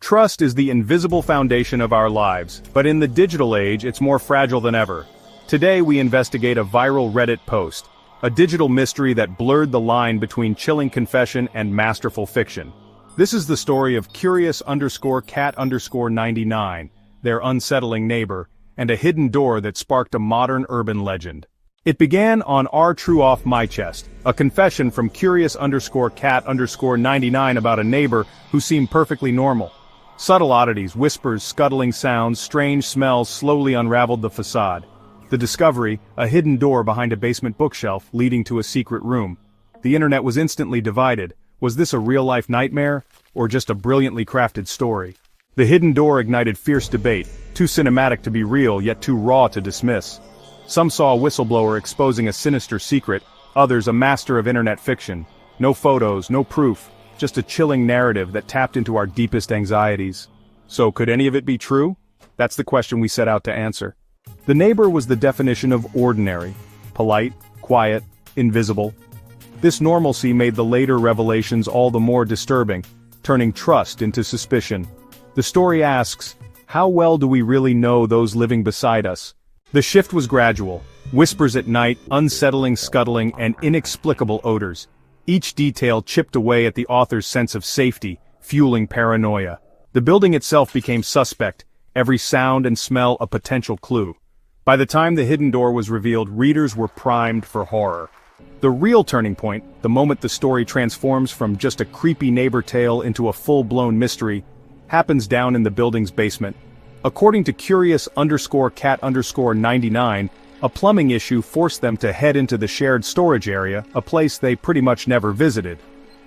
Trust is the invisible foundation of our lives, but in the digital age it's more fragile than ever. Today we investigate a viral Reddit post, a digital mystery that blurred the line between chilling confession and masterful fiction. This is the story of curious_cat_99, their unsettling neighbor, and a hidden door that sparked a modern urban legend. It began on R True Off My Chest, a confession from curious_cat_99 about a neighbor who seemed perfectly normal. Subtle oddities, whispers, scuttling sounds, strange smells slowly unraveled the facade. The discovery, a hidden door behind a basement bookshelf leading to a secret room. The internet was instantly divided. Was this a real-life nightmare, or just a brilliantly crafted story? The hidden door ignited fierce debate, too cinematic to be real yet too raw to dismiss. Some saw a whistleblower exposing a sinister secret, others a master of internet fiction. No photos, no proof, just a chilling narrative that tapped into our deepest anxieties. So could any of it be true? That's the question we set out to answer. The neighbor was the definition of ordinary, polite, quiet, invisible. This normalcy made the later revelations all the more disturbing, turning trust into suspicion. The story asks, how well do we really know those living beside us? The shift was gradual. Whispers at night, unsettling scuttling, and inexplicable odors. Each detail chipped away at the author's sense of safety, fueling paranoia. The building itself became suspect, every sound and smell a potential clue. By the time the hidden door was revealed, readers were primed for horror. The real turning point, the moment the story transforms from just a creepy neighbor tale into a full-blown mystery, happens down in the building's basement. According to curious_cat_99, a plumbing issue forced them to head into the shared storage area, a place they pretty much never visited.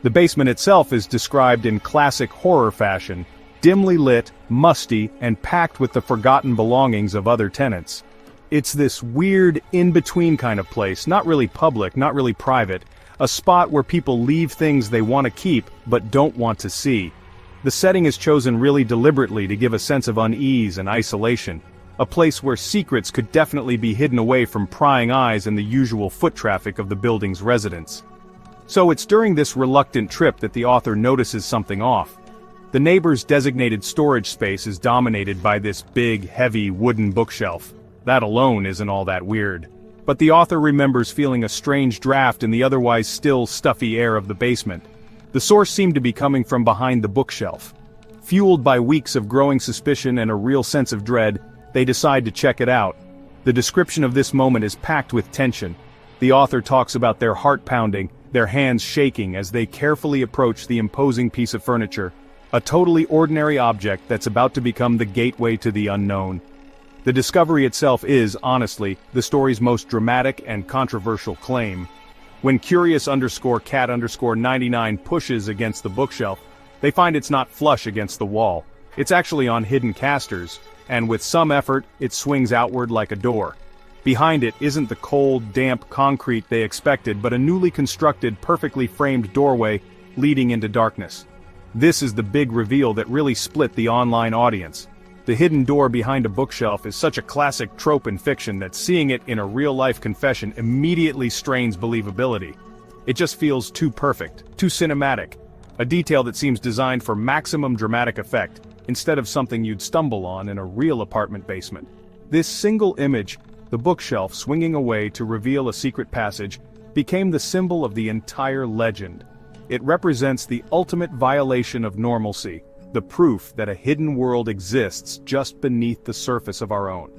The basement itself is described in classic horror fashion, dimly lit, musty, and packed with the forgotten belongings of other tenants. It's this weird, in-between kind of place, not really public, not really private, a spot where people leave things they want to keep but don't want to see. The setting is chosen really deliberately to give a sense of unease and isolation. A place where secrets could definitely be hidden away from prying eyes and the usual foot traffic of the building's residents. So it's during this reluctant trip that the author notices something off. The neighbor's designated storage space is dominated by this big, heavy wooden bookshelf. That alone isn't all that weird. But the author remembers feeling a strange draft in the otherwise still stuffy air of the basement. The source seemed to be coming from behind the bookshelf. Fueled by weeks of growing suspicion and a real sense of dread, they decide to check it out. The description of this moment is packed with tension. The author talks about their heart pounding, their hands shaking as they carefully approach the imposing piece of furniture, a totally ordinary object that's about to become the gateway to the unknown. The discovery itself is, honestly, the story's most dramatic and controversial claim. When curious_cat_99 pushes against the bookshelf, they find it's not flush against the wall. It's actually on hidden casters, and with some effort, it swings outward like a door. Behind it isn't the cold, damp concrete they expected, but a newly constructed, perfectly framed doorway leading into darkness. This is the big reveal that really split the online audience. The hidden door behind a bookshelf is such a classic trope in fiction that seeing it in a real-life confession immediately strains believability. It just feels too perfect, too cinematic, a detail that seems designed for maximum dramatic effect, instead of something you'd stumble on in a real apartment basement. This single image, the bookshelf swinging away to reveal a secret passage, became the symbol of the entire legend. It represents the ultimate violation of normalcy, the proof that a hidden world exists just beneath the surface of our own.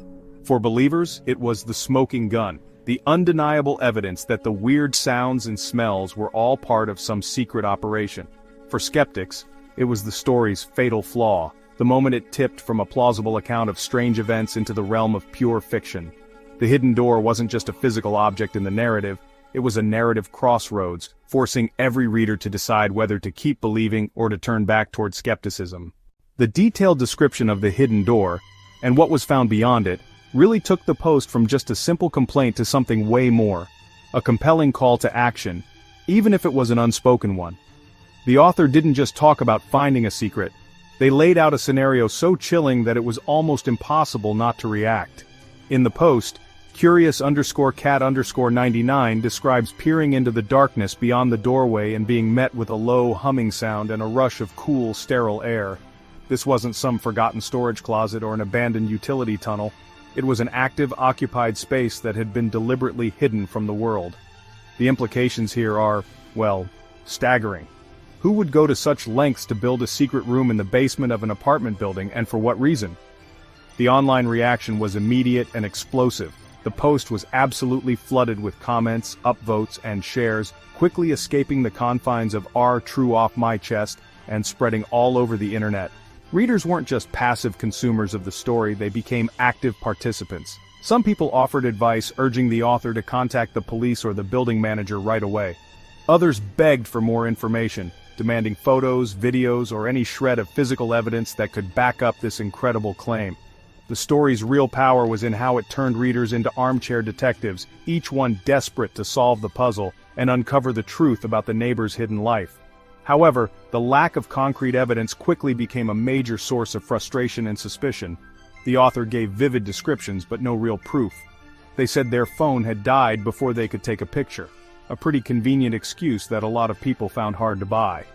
For believers, it was the smoking gun, the undeniable evidence that the weird sounds and smells were all part of some secret operation. For skeptics, it was the story's fatal flaw, the moment it tipped from a plausible account of strange events into the realm of pure fiction. The hidden door wasn't just a physical object in the narrative, it was a narrative crossroads, forcing every reader to decide whether to keep believing or to turn back toward skepticism. The detailed description of the hidden door, and what was found beyond it, really took the post from just a simple complaint to something way more, a compelling call to action, even if it was an unspoken one. The author didn't just talk about finding a secret, they laid out a scenario so chilling that it was almost impossible not to react. In the post, curious_cat_99 describes peering into the darkness beyond the doorway and being met with a low humming sound and a rush of cool, sterile air. This wasn't some forgotten storage closet or an abandoned utility tunnel. It was an active, occupied space that had been deliberately hidden from the world. The implications here are, well, staggering. Who would go to such lengths to build a secret room in the basement of an apartment building, and for what reason? The online reaction was immediate and explosive. The post was absolutely flooded with comments, upvotes, and shares, quickly escaping the confines of "R true off my chest" and spreading all over the internet. Readers weren't just passive consumers of the story, they became active participants. Some people offered advice, urging the author to contact the police or the building manager right away. Others begged for more information, demanding photos, videos, or any shred of physical evidence that could back up this incredible claim. The story's real power was in how it turned readers into armchair detectives, each one desperate to solve the puzzle and uncover the truth about the neighbor's hidden life. However, the lack of concrete evidence quickly became a major source of frustration and suspicion. The author gave vivid descriptions but no real proof. They said their phone had died before they could take a picture. A pretty convenient excuse that a lot of people found hard to buy.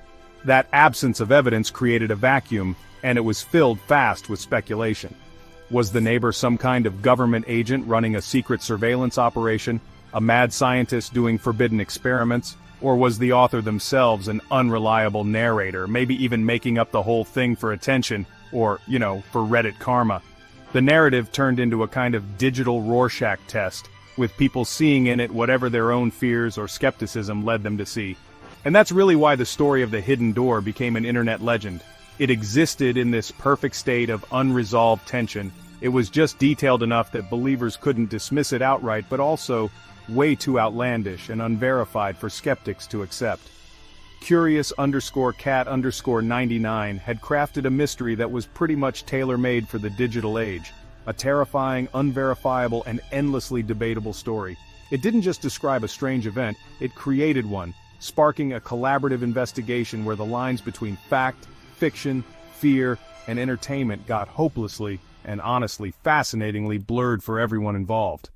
That absence of evidence created a vacuum, and it was filled fast with speculation. Was the neighbor some kind of government agent running a secret surveillance operation, a mad scientist doing forbidden experiments, or was the author themselves an unreliable narrator, maybe even making up the whole thing for attention, or, for Reddit karma? The narrative turned into a kind of digital Rorschach test, with people seeing in it whatever their own fears or skepticism led them to see. And that's really why the story of the hidden door became an internet legend. It existed in this perfect state of unresolved tension. It was just detailed enough that believers couldn't dismiss it outright, but also way too outlandish and unverified for skeptics to accept. Curious_cat_99 had crafted a mystery that was pretty much tailor-made for the digital age. A terrifying, unverifiable, and endlessly debatable story. It didn't just describe a strange event, it created one, sparking a collaborative investigation where the lines between fact, fiction, fear, and entertainment got hopelessly and honestly fascinatingly blurred for everyone involved.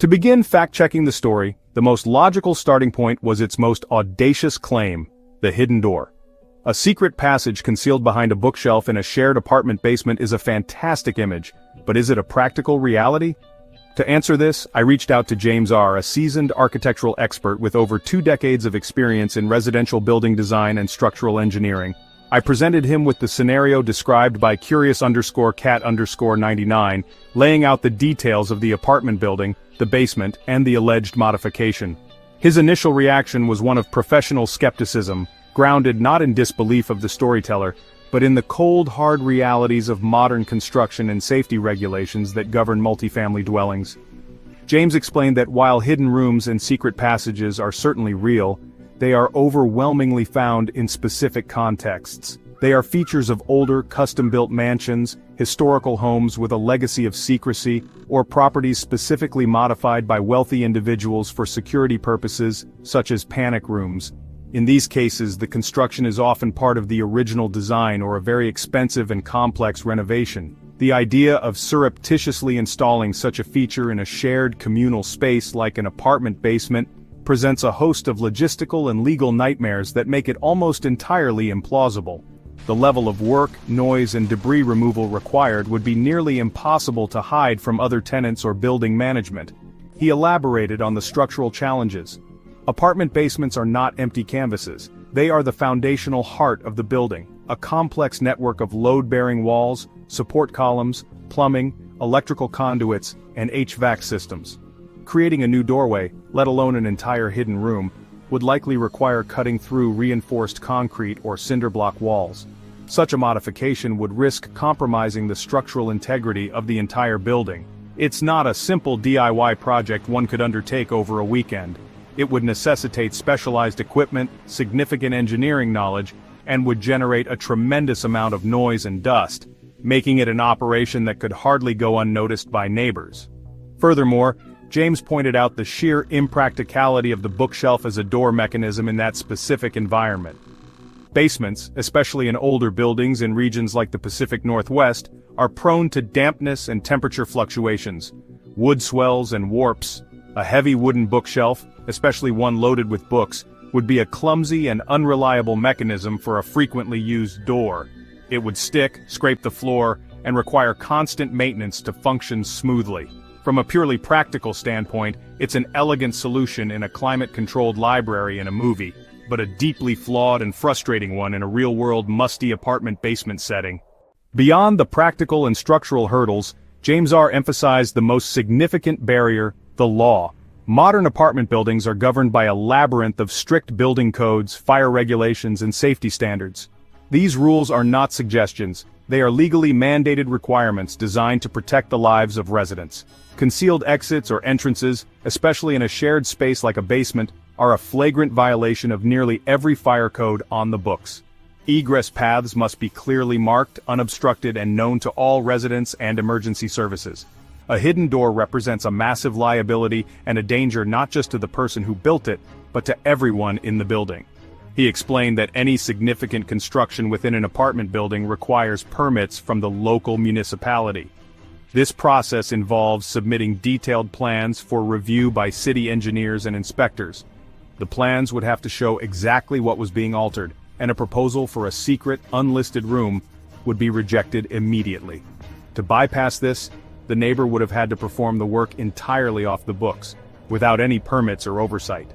To begin fact-checking the story, the most logical starting point was its most audacious claim, the hidden door. A secret passage concealed behind a bookshelf in a shared apartment basement is a fantastic image, but is it a practical reality? To answer this, I reached out to James R., a seasoned architectural expert with over 2 decades of experience in residential building design and structural engineering. I presented him with the scenario described by Curious_cat_99, laying out the details of the apartment building, the basement, and the alleged modification. His initial reaction was one of professional skepticism, grounded not in disbelief of the storyteller, but in the cold, hard realities of modern construction and safety regulations that govern multifamily dwellings. James explained that while hidden rooms and secret passages are certainly real, they are overwhelmingly found in specific contexts. They are features of older, custom-built mansions, historical homes with a legacy of secrecy, or properties specifically modified by wealthy individuals for security purposes, such as panic rooms. In these cases, the construction is often part of the original design or a very expensive and complex renovation. The idea of surreptitiously installing such a feature in a shared communal space like an apartment basement presents a host of logistical and legal nightmares that make it almost entirely implausible. The level of work, noise, and debris removal required would be nearly impossible to hide from other tenants or building management. He elaborated on the structural challenges. Apartment basements are not empty canvases. They are the foundational heart of the building, a complex network of load-bearing walls, support columns, plumbing, electrical conduits, and HVAC systems. Creating a new doorway, let alone an entire hidden room, would likely require cutting through reinforced concrete or cinder block walls. Such a modification would risk compromising the structural integrity of the entire building. It's not a simple DIY project one could undertake over a weekend. It would necessitate specialized equipment, significant engineering knowledge, and would generate a tremendous amount of noise and dust, making it an operation that could hardly go unnoticed by neighbors. Furthermore, James pointed out the sheer impracticality of the bookshelf as a door mechanism in that specific environment. Basements, especially in older buildings in regions like the Pacific Northwest, are prone to dampness and temperature fluctuations, wood swells and warps. A heavy wooden bookshelf, especially one loaded with books, would be a clumsy and unreliable mechanism for a frequently used door. It would stick, scrape the floor, and require constant maintenance to function smoothly. From a purely practical standpoint, it's an elegant solution in a climate-controlled library in a movie, but a deeply flawed and frustrating one in a real-world musty apartment basement setting. Beyond the practical and structural hurdles, James R. emphasized the most significant barrier: the law. Modern apartment buildings are governed by a labyrinth of strict building codes, fire regulations, and safety standards. These rules are not suggestions, they are legally mandated requirements designed to protect the lives of residents. Concealed exits or entrances, especially in a shared space like a basement, are a flagrant violation of nearly every fire code on the books. Egress paths must be clearly marked, unobstructed, and known to all residents and emergency services. A hidden door represents a massive liability and a danger not just to the person who built it, but to everyone in the building. He explained that any significant construction within an apartment building requires permits from the local municipality. This process involves submitting detailed plans for review by city engineers and inspectors. The plans would have to show exactly what was being altered, and a proposal for a secret, unlisted room would be rejected immediately. To bypass this, the neighbor would have had to perform the work entirely off the books, without any permits or oversight.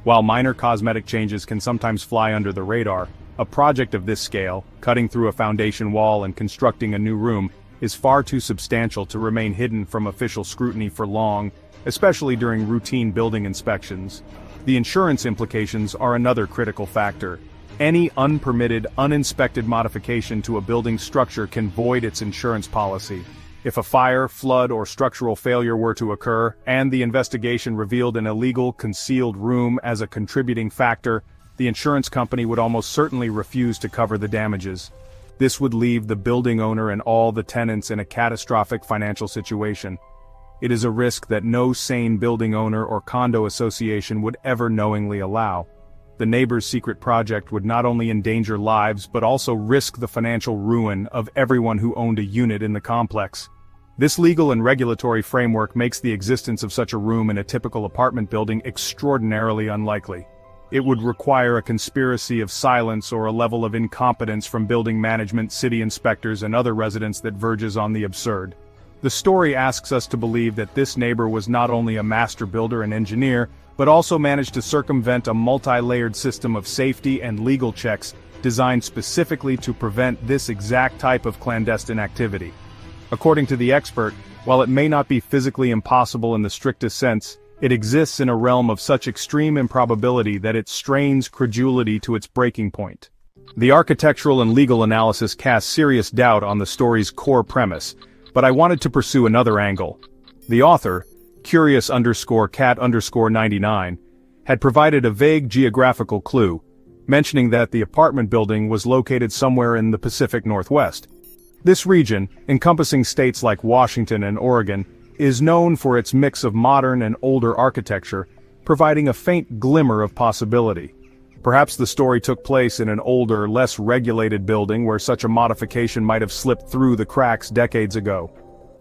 While minor cosmetic changes can sometimes fly under the radar, a project of this scale, cutting through a foundation wall and constructing a new room, is far too substantial to remain hidden from official scrutiny for long, especially during routine building inspections. The insurance implications are another critical factor. Any unpermitted, uninspected modification to a building structure can void its insurance policy. If a fire, flood, or structural failure were to occur, and the investigation revealed an illegal, concealed room as a contributing factor, the insurance company would almost certainly refuse to cover the damages. This would leave the building owner and all the tenants in a catastrophic financial situation. It is a risk that no sane building owner or condo association would ever knowingly allow. The neighbor's secret project would not only endanger lives but also risk the financial ruin of everyone who owned a unit in the complex. This legal and regulatory framework makes the existence of such a room in a typical apartment building extraordinarily unlikely. It would require a conspiracy of silence or a level of incompetence from building management, city inspectors, and other residents that verges on the absurd. The story asks us to believe that this neighbor was not only a master builder and engineer, but also managed to circumvent a multi-layered system of safety and legal checks designed specifically to prevent this exact type of clandestine activity. According to the expert, while it may not be physically impossible in the strictest sense, it exists in a realm of such extreme improbability that it strains credulity to its breaking point. The architectural and legal analysis casts serious doubt on the story's core premise, but I wanted to pursue another angle. The author, Curious_Cat_99, had provided a vague geographical clue, mentioning that the apartment building was located somewhere in the Pacific Northwest. This region, encompassing states like Washington and Oregon, is known for its mix of modern and older architecture, providing a faint glimmer of possibility. Perhaps the story took place in an older, less regulated building where such a modification might have slipped through the cracks decades ago.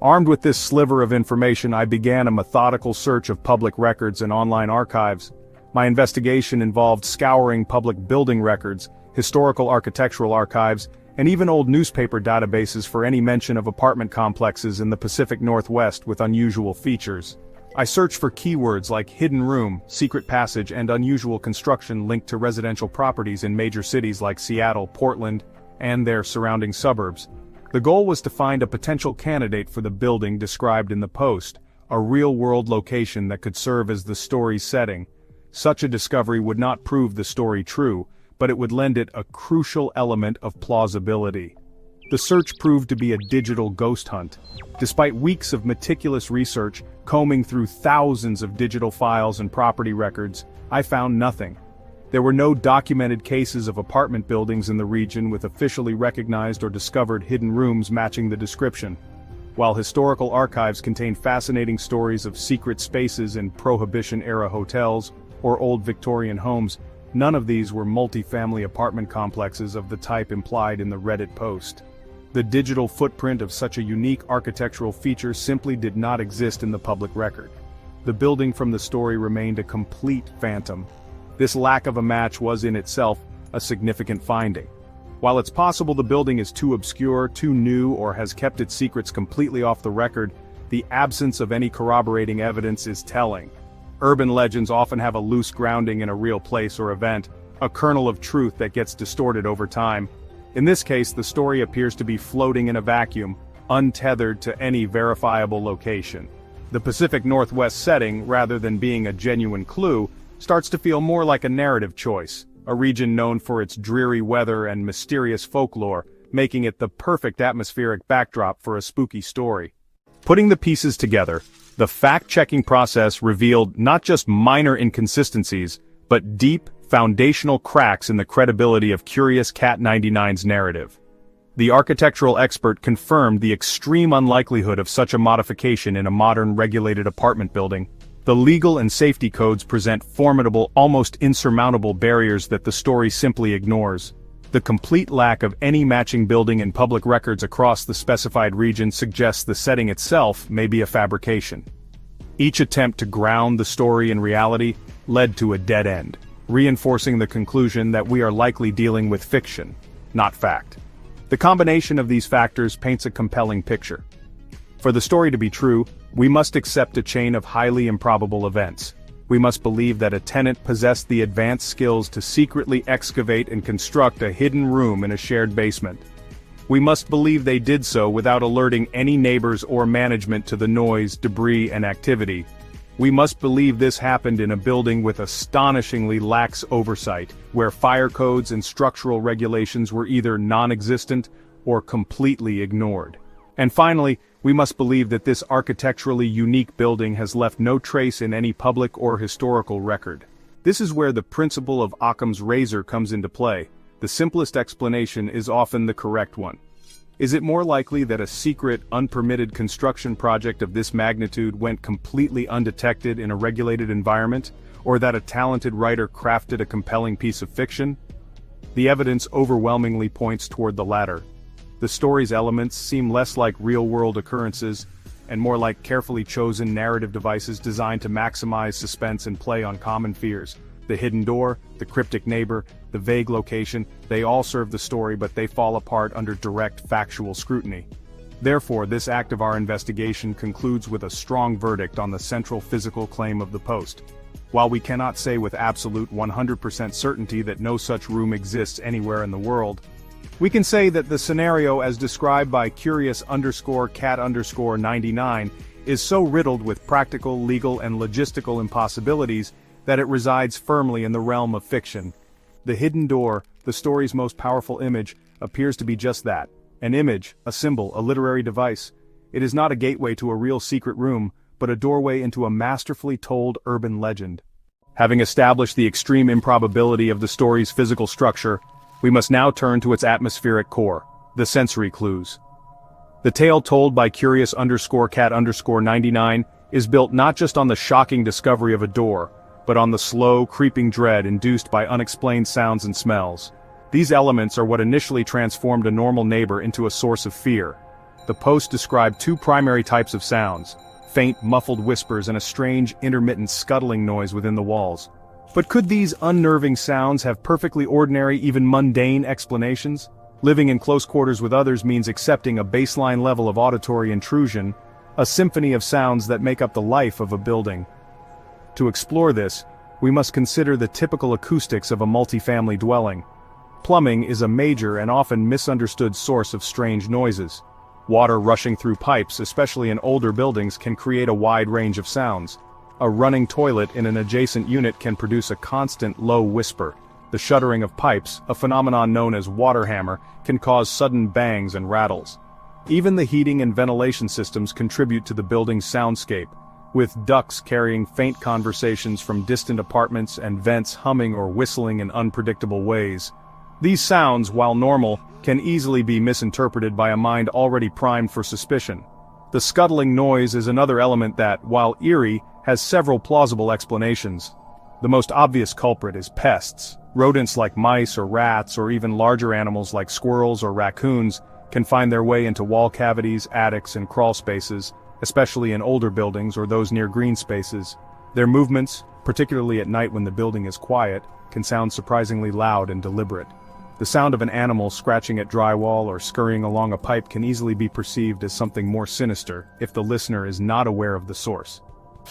Armed with this sliver of information, I began a methodical search of public records and online archives. My investigation involved scouring public building records, historical architectural archives, and even old newspaper databases for any mention of apartment complexes in the Pacific Northwest with unusual features. I searched for keywords like hidden room, secret passage, and unusual construction linked to residential properties in major cities like Seattle, Portland, and their surrounding suburbs. The goal was to find a potential candidate for the building described in the post, a real-world location that could serve as the story's setting. Such a discovery would not prove the story true, but it would lend it a crucial element of plausibility. The search proved to be a digital ghost hunt. Despite weeks of meticulous research, combing through thousands of digital files and property records, I found nothing. There were no documented cases of apartment buildings in the region with officially recognized or discovered hidden rooms matching the description. While historical archives contain fascinating stories of secret spaces in Prohibition-era hotels or old Victorian homes, none of these were multi-family apartment complexes of the type implied in the Reddit post. The digital footprint of such a unique architectural feature simply did not exist in the public record. The building from the story remained a complete phantom. This lack of a match was in itself a significant finding. While it's possible the building is too obscure, too new, or has kept its secrets completely off the record, the absence of any corroborating evidence is telling. Urban legends often have a loose grounding in a real place or event, a kernel of truth that gets distorted over time. In this case, the story appears to be floating in a vacuum, untethered to any verifiable location. The Pacific Northwest setting, rather than being a genuine clue, starts to feel more like a narrative choice, a region known for its dreary weather and mysterious folklore, making it the perfect atmospheric backdrop for a spooky story. Putting the pieces together, the fact-checking process revealed not just minor inconsistencies, but deep, foundational cracks in the credibility of Curious Cat 99's narrative. The architectural expert confirmed the extreme unlikelihood of such a modification in a modern regulated apartment building. The legal and safety codes present formidable, almost insurmountable barriers that the story simply ignores. The complete lack of any matching building in public records across the specified region suggests the setting itself may be a fabrication. Each attempt to ground the story in reality led to a dead end, reinforcing the conclusion that we are likely dealing with fiction, not fact. The combination of these factors paints a compelling picture. For the story to be true, we must accept a chain of highly improbable events. We must believe that a tenant possessed the advanced skills to secretly excavate and construct a hidden room in a shared basement. We must believe they did so without alerting any neighbors or management to the noise, debris, and activity. We must believe this happened in a building with astonishingly lax oversight, where fire codes and structural regulations were either non-existent or completely ignored. And finally, we must believe that this architecturally unique building has left no trace in any public or historical record. This is where the principle of Occam's razor comes into play. The simplest explanation is often the correct one. Is it more likely that a secret, unpermitted construction project of this magnitude went completely undetected in a regulated environment, or that a talented writer crafted a compelling piece of fiction? The evidence overwhelmingly points toward the latter. The story's elements seem less like real-world occurrences, and more like carefully chosen narrative devices designed to maximize suspense and play on common fears. The hidden door, the cryptic neighbor, the vague location, they all serve the story, but they fall apart under direct factual scrutiny. Therefore, this act of our investigation concludes with a strong verdict on the central physical claim of the post. While we cannot say with absolute 100% certainty that no such room exists anywhere in the world, we can say that the scenario as described by Curious_Cat_99 is so riddled with practical, legal, and logistical impossibilities that it resides firmly in the realm of fiction. The hidden door, the story's most powerful image, appears to be just that. An image, a symbol, a literary device. It is not a gateway to a real secret room, but a doorway into a masterfully told urban legend. Having established the extreme improbability of the story's physical structure, we must now turn to its atmospheric core, the sensory clues. The tale told by Curious_Cat_99 is built not just on the shocking discovery of a door, but on the slow, creeping dread induced by unexplained sounds and smells. These elements are what initially transformed a normal neighbor into a source of fear. The post described two primary types of sounds: faint, muffled whispers and a strange, intermittent scuttling noise within the walls. But could these unnerving sounds have perfectly ordinary, even mundane explanations? Living in close quarters with others means accepting a baseline level of auditory intrusion, a symphony of sounds that make up the life of a building. To explore this, we must consider the typical acoustics of a multifamily dwelling. Plumbing is a major and often misunderstood source of strange noises. Water rushing through pipes, especially in older buildings, can create a wide range of sounds. A running toilet in an adjacent unit can produce a constant low whisper. The shuttering of pipes, a phenomenon known as water hammer, can cause sudden bangs and rattles. Even the heating and ventilation systems contribute to the building's soundscape, with ducts carrying faint conversations from distant apartments and vents humming or whistling in unpredictable ways. These sounds, while normal, can easily be misinterpreted by a mind already primed for suspicion. The scuttling noise is another element that, while eerie, has several plausible explanations. The most obvious culprit is pests. Rodents like mice or rats, or even larger animals like squirrels or raccoons, can find their way into wall cavities, attics, and crawl spaces, especially in older buildings or those near green spaces. Their movements, particularly at night when the building is quiet, can sound surprisingly loud and deliberate. The sound of an animal scratching at drywall or scurrying along a pipe can easily be perceived as something more sinister if the listener is not aware of the source.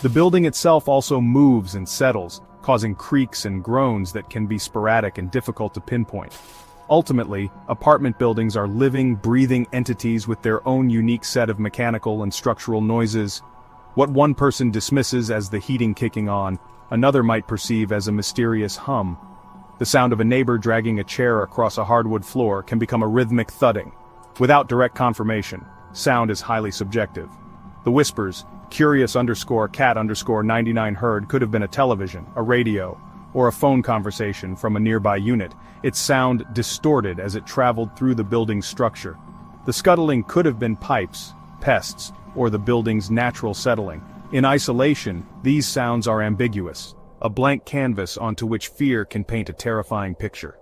The building itself also moves and settles, causing creaks and groans that can be sporadic and difficult to pinpoint. Ultimately, apartment buildings are living, breathing entities with their own unique set of mechanical and structural noises. What one person dismisses as the heating kicking on, another might perceive as a mysterious hum. The sound of a neighbor dragging a chair across a hardwood floor can become a rhythmic thudding. Without direct confirmation, sound is highly subjective. The whispers, curious_cat_99 heard could have been a television, a radio, or a phone conversation from a nearby unit, its sound distorted as it traveled through the building's structure. The scuttling could have been pipes, pests, or the building's natural settling. In isolation, these sounds are ambiguous, a blank canvas onto which fear can paint a terrifying picture.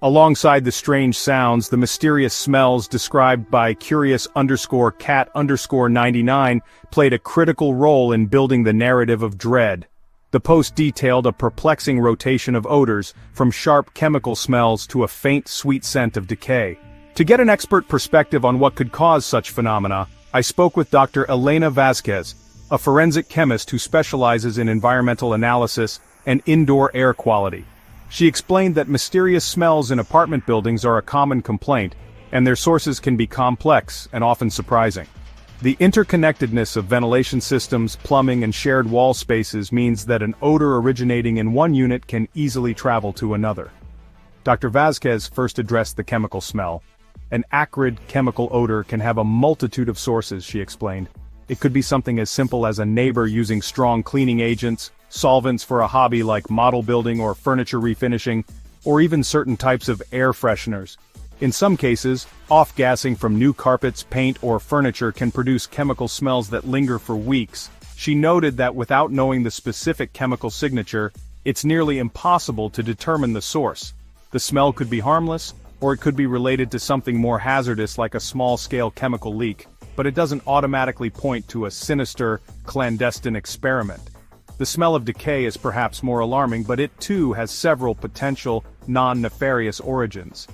Alongside the strange sounds, the mysterious smells described by curious_cat_99 played a critical role in building the narrative of dread. The post detailed a perplexing rotation of odors, from sharp chemical smells to a faint sweet scent of decay. To get an expert perspective on what could cause such phenomena, I spoke with Dr. Elena Vasquez, a forensic chemist who specializes in environmental analysis and indoor air quality. She explained that mysterious smells in apartment buildings are a common complaint, and their sources can be complex and often surprising. The interconnectedness of ventilation systems, plumbing, and shared wall spaces means that an odor originating in one unit can easily travel to another. Dr. Vasquez first addressed the chemical smell. An acrid chemical odor can have a multitude of sources, she explained. It could be something as simple as a neighbor using strong cleaning agents, solvents for a hobby like model building or furniture refinishing, or even certain types of air fresheners. In some cases, off-gassing from new carpets, paint, or furniture can produce chemical smells that linger for weeks. She noted that without knowing the specific chemical signature, it's nearly impossible to determine the source. The smell could be harmless, or it could be related to something more hazardous like a small-scale chemical leak, but it doesn't automatically point to a sinister, clandestine experiment. The smell of decay is perhaps more alarming, but it too has several potential, non-nefarious origins.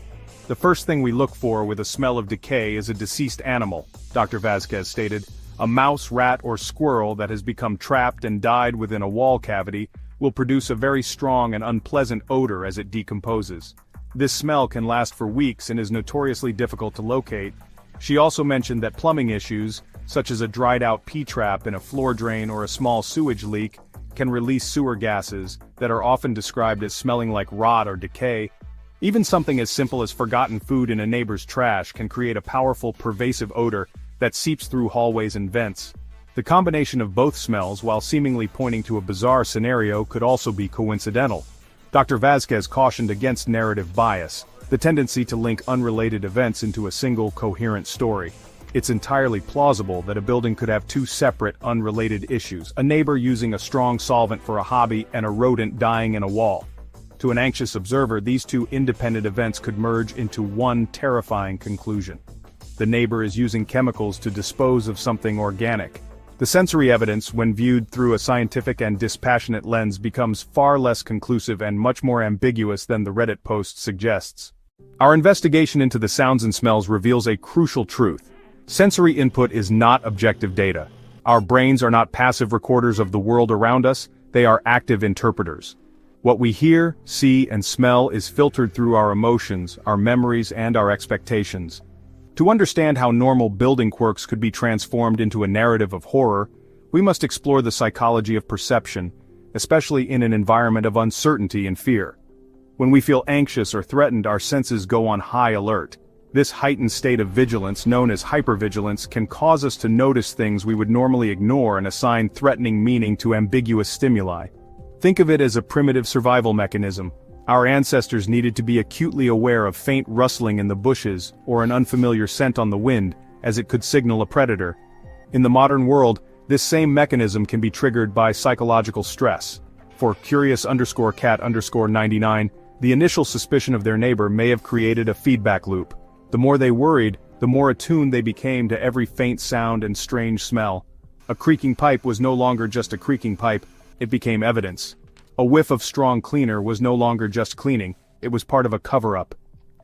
The first thing we look for with a smell of decay is a deceased animal, Dr. Vasquez stated. A mouse, rat, or squirrel that has become trapped and died within a wall cavity will produce a very strong and unpleasant odor as it decomposes. This smell can last for weeks and is notoriously difficult to locate. She also mentioned that plumbing issues, such as a dried-out P-trap in a floor drain or a small sewage leak, can release sewer gases that are often described as smelling like rot or decay. Even something as simple as forgotten food in a neighbor's trash can create a powerful, pervasive odor that seeps through hallways and vents. The combination of both smells, while seemingly pointing to a bizarre scenario, could also be coincidental. Dr. Vasquez cautioned against narrative bias, the tendency to link unrelated events into a single, coherent story. It's entirely plausible that a building could have two separate, unrelated issues, a neighbor using a strong solvent for a hobby and a rodent dying in a wall. To an anxious observer, these two independent events could merge into one terrifying conclusion. The neighbor is using chemicals to dispose of something organic. The sensory evidence, when viewed through a scientific and dispassionate lens, becomes far less conclusive and much more ambiguous than the Reddit post suggests. Our investigation into the sounds and smells reveals a crucial truth. Sensory input is not objective data. Our brains are not passive recorders of the world around us, they are active interpreters. What we hear, see, and smell is filtered through our emotions, our memories, and our expectations. To understand how normal building quirks could be transformed into a narrative of horror, we must explore the psychology of perception, especially in an environment of uncertainty and fear. When we feel anxious or threatened, our senses go on high alert. This heightened state of vigilance, known as hypervigilance, can cause us to notice things we would normally ignore and assign threatening meaning to ambiguous stimuli. Think of it as a primitive survival mechanism. Our ancestors needed to be acutely aware of faint rustling in the bushes or an unfamiliar scent on the wind, as it could signal a predator. In the modern world, this same mechanism can be triggered by psychological stress. For curious_cat_99, the initial suspicion of their neighbor may have created a feedback loop. The more they worried, the more attuned they became to every faint sound and strange smell. A creaking pipe was no longer just a creaking pipe, it became evidence. A whiff of strong cleaner was no longer just cleaning, it was part of a cover-up.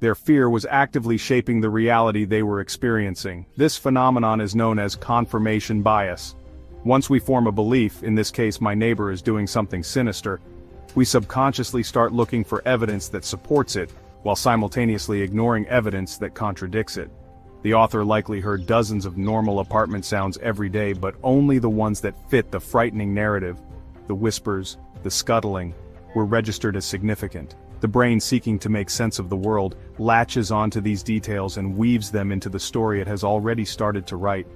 Their fear was actively shaping the reality they were experiencing. This phenomenon is known as confirmation bias. Once we form a belief, in this case my neighbor is doing something sinister, we subconsciously start looking for evidence that supports it, while simultaneously ignoring evidence that contradicts it. The author likely heard dozens of normal apartment sounds every day, but only the ones that fit the frightening narrative, the whispers, the scuttling, were registered as significant. The brain, seeking to make sense of the world, latches onto these details and weaves them into the story it has already started to write.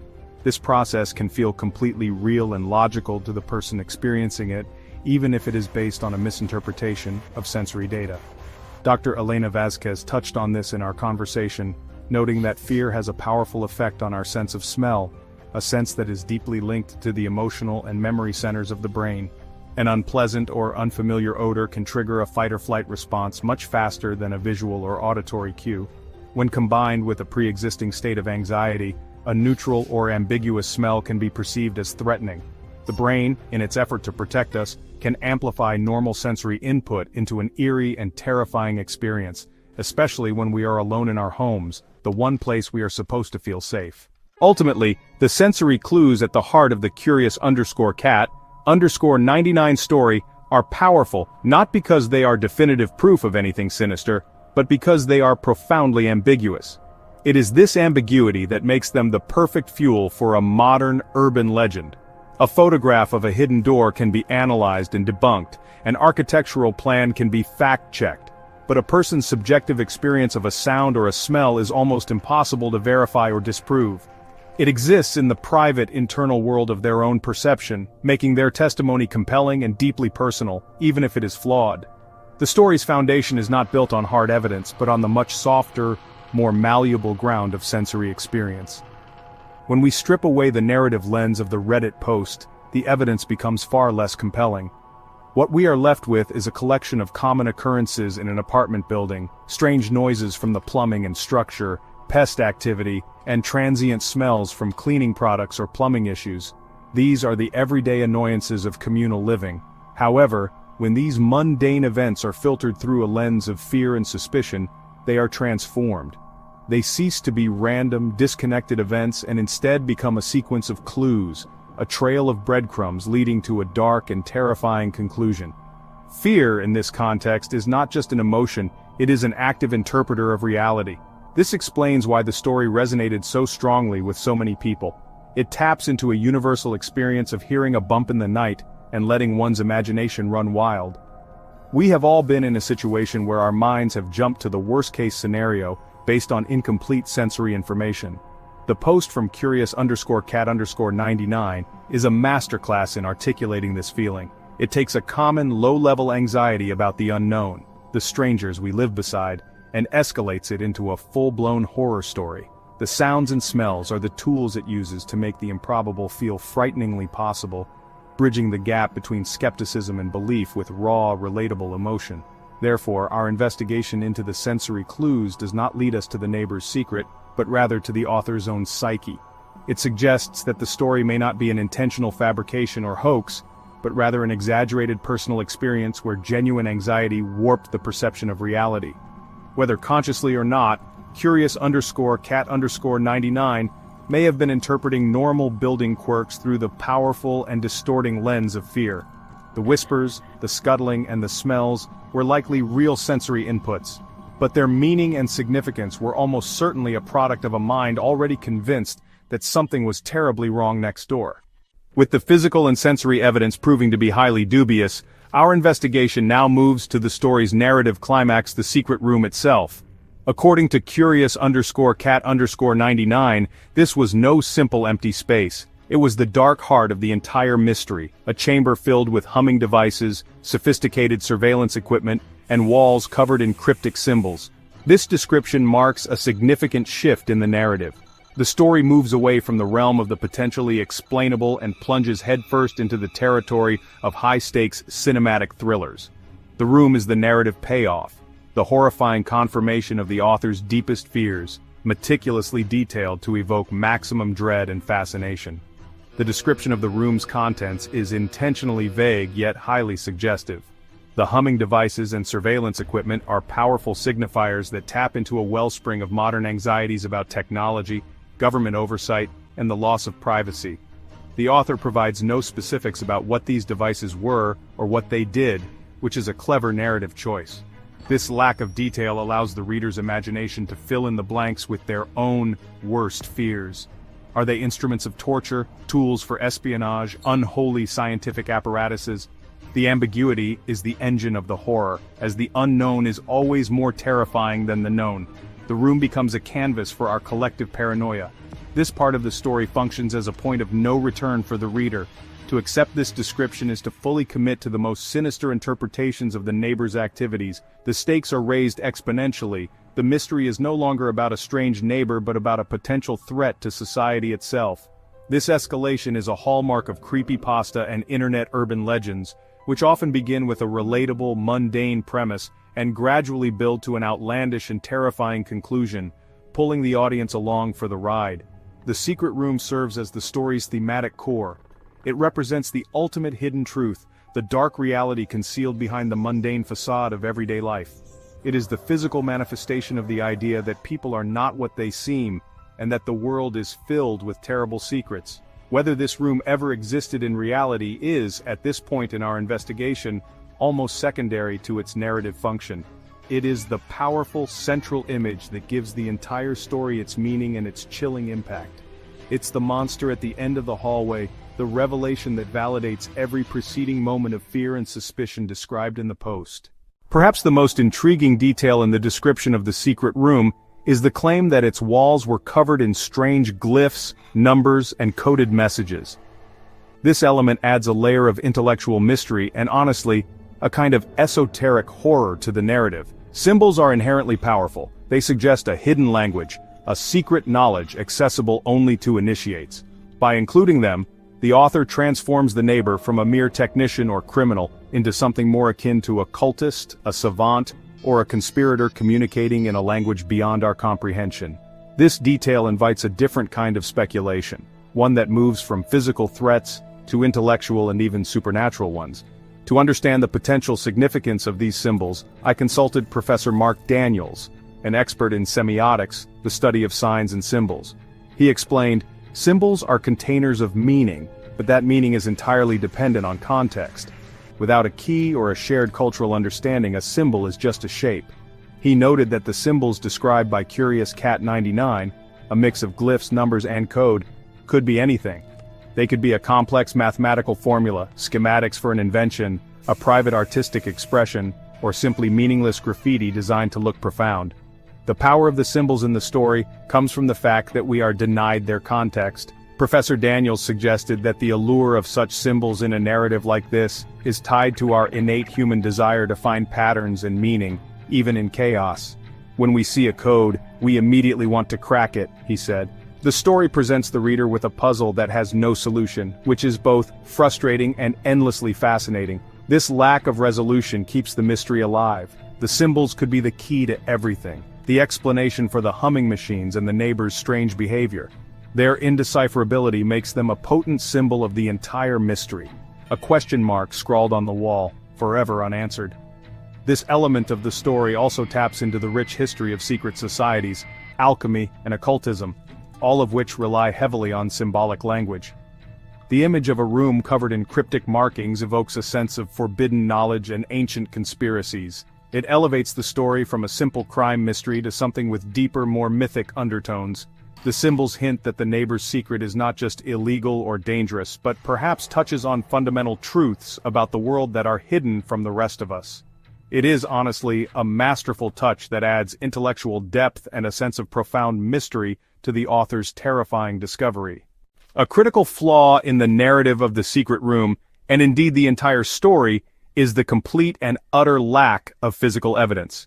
This process can feel completely real and logical to the person experiencing it, even if it is based on a misinterpretation of sensory data. Dr. Elena Vazquez touched on this in our conversation, noting that fear has a powerful effect on our sense of smell, a sense that is deeply linked to the emotional and memory centers of the brain. An unpleasant or unfamiliar odor can trigger a fight-or-flight response much faster than a visual or auditory cue. When combined with a pre-existing state of anxiety, a neutral or ambiguous smell can be perceived as threatening. The brain, in its effort to protect us, can amplify normal sensory input into an eerie and terrifying experience, especially when we are alone in our homes, the one place we are supposed to feel safe. Ultimately, the sensory clues at the heart of the curious_cat_99 story are powerful, not because they are definitive proof of anything sinister, but because they are profoundly ambiguous. It is this ambiguity that makes them the perfect fuel for a modern urban legend. A photograph of a hidden door can be analyzed and debunked, an architectural plan can be fact-checked, but a person's subjective experience of a sound or a smell is almost impossible to verify or disprove. It exists in the private internal world of their own perception, making their testimony compelling and deeply personal, even if it is flawed. The story's foundation is not built on hard evidence, but on the much softer, more malleable ground of sensory experience. When we strip away the narrative lens of the Reddit post, the evidence becomes far less compelling. What we are left with is a collection of common occurrences in an apartment building, strange noises from the plumbing and structure, pest activity, and transient smells from cleaning products or plumbing issues. These are the everyday annoyances of communal living. However, when these mundane events are filtered through a lens of fear and suspicion, they are transformed. They cease to be random, disconnected events and instead become a sequence of clues, a trail of breadcrumbs leading to a dark and terrifying conclusion. Fear, in this context, is not just an emotion, it is an active interpreter of reality. This explains why the story resonated so strongly with so many people. It taps into a universal experience of hearing a bump in the night and letting one's imagination run wild. We have all been in a situation where our minds have jumped to the worst-case scenario based on incomplete sensory information. The post from curious_cat_99 is a masterclass in articulating this feeling. It takes a common low-level anxiety about the unknown, the strangers we live beside, and escalates it into a full-blown horror story. The sounds and smells are the tools it uses to make the improbable feel frighteningly possible, bridging the gap between skepticism and belief with raw, relatable emotion. Therefore, our investigation into the sensory clues does not lead us to the neighbor's secret, but rather to the author's own psyche. It suggests that the story may not be an intentional fabrication or hoax, but rather an exaggerated personal experience where genuine anxiety warped the perception of reality. Whether consciously or not, curious_cat_99 may have been interpreting normal building quirks through the powerful and distorting lens of fear. The whispers, the scuttling, and the smells were likely real sensory inputs, but their meaning and significance were almost certainly a product of a mind already convinced that something was terribly wrong next door. With the physical and sensory evidence proving to be highly dubious, our investigation now moves to the story's narrative climax, the secret room itself. According to curious_cat_99, this was no simple empty space. It was the dark heart of the entire mystery, a chamber filled with humming devices, sophisticated surveillance equipment, and walls covered in cryptic symbols. This description marks a significant shift in the narrative. The story moves away from the realm of the potentially explainable and plunges headfirst into the territory of high-stakes cinematic thrillers. The room is the narrative payoff, the horrifying confirmation of the author's deepest fears, meticulously detailed to evoke maximum dread and fascination. The description of the room's contents is intentionally vague yet highly suggestive. The The humming devices and surveillance equipment are powerful signifiers that tap into a wellspring of modern anxieties about technology, government oversight, and the loss of privacy. The author provides no specifics about what these devices were or what they did, which is a clever narrative choice. This lack of detail allows the reader's imagination to fill in the blanks with their own worst fears. Are they instruments of torture, tools for espionage, unholy scientific apparatuses? The ambiguity is the engine of the horror, as the unknown is always more terrifying than the known. The room becomes a canvas for our collective paranoia. This part of the story functions as a point of no return for the reader. To accept this description is to fully commit to the most sinister interpretations of the neighbor's activities. The stakes are raised exponentially. The mystery is no longer about a strange neighbor but about a potential threat to society itself. This escalation is a hallmark of creepypasta and internet urban legends, which often begin with a relatable, mundane premise and gradually build to an outlandish and terrifying conclusion, pulling the audience along for the ride. The secret room serves as the story's thematic core. It represents the ultimate hidden truth, the dark reality concealed behind the mundane facade of everyday life. It is the physical manifestation of the idea that people are not what they seem, and that the world is filled with terrible secrets. Whether this room ever existed in reality is, at this point in our investigation, almost secondary to its narrative function. It is the powerful central image that gives the entire story its meaning and its chilling impact. It's the monster at the end of the hallway, the revelation that validates every preceding moment of fear and suspicion described in the post. Perhaps the most intriguing detail in the description of the secret room is the claim that its walls were covered in strange glyphs, numbers, and coded messages. This element adds a layer of intellectual mystery and, honestly, a kind of esoteric horror to the narrative. Symbols are inherently powerful. They suggest a hidden language, a secret knowledge accessible only to initiates. By including them, the author transforms the neighbor from a mere technician or criminal into something more akin to a cultist, a savant, or a conspirator communicating in a language beyond our comprehension. This detail invites a different kind of speculation, one that moves from physical threats to intellectual and even supernatural ones. To understand the potential significance of these symbols, I consulted Professor Mark Daniels, an expert in semiotics, the study of signs and symbols. He explained, "Symbols are containers of meaning, but that meaning is entirely dependent on context. Without a key or a shared cultural understanding, a symbol is just a shape." He noted that the symbols described by Curious Cat 99, a mix of glyphs, numbers, and code, could be anything. They could be a complex mathematical formula, schematics for an invention, a private artistic expression, or simply meaningless graffiti designed to look profound. The power of the symbols in the story comes from the fact that we are denied their context. Professor Daniels suggested that the allure of such symbols in a narrative like this is tied to our innate human desire to find patterns and meaning, even in chaos. When we see a code, we immediately want to crack it, he said. The story presents the reader with a puzzle that has no solution, which is both frustrating and endlessly fascinating. This lack of resolution keeps the mystery alive. The symbols could be the key to everything, the explanation for the humming machines and the neighbor's strange behavior. Their indecipherability makes them a potent symbol of the entire mystery. A question mark scrawled on the wall, forever unanswered. This element of the story also taps into the rich history of secret societies, alchemy, and occultism, all of which rely heavily on symbolic language. The image of a room covered in cryptic markings evokes a sense of forbidden knowledge and ancient conspiracies. It elevates the story from a simple crime mystery to something with deeper, more mythic undertones. The symbols hint that the neighbor's secret is not just illegal or dangerous, but perhaps touches on fundamental truths about the world that are hidden from the rest of us. It is, honestly, a masterful touch that adds intellectual depth and a sense of profound mystery to the author's terrifying discovery. A critical flaw in the narrative of The Secret Room, and indeed the entire story, is the complete and utter lack of physical evidence.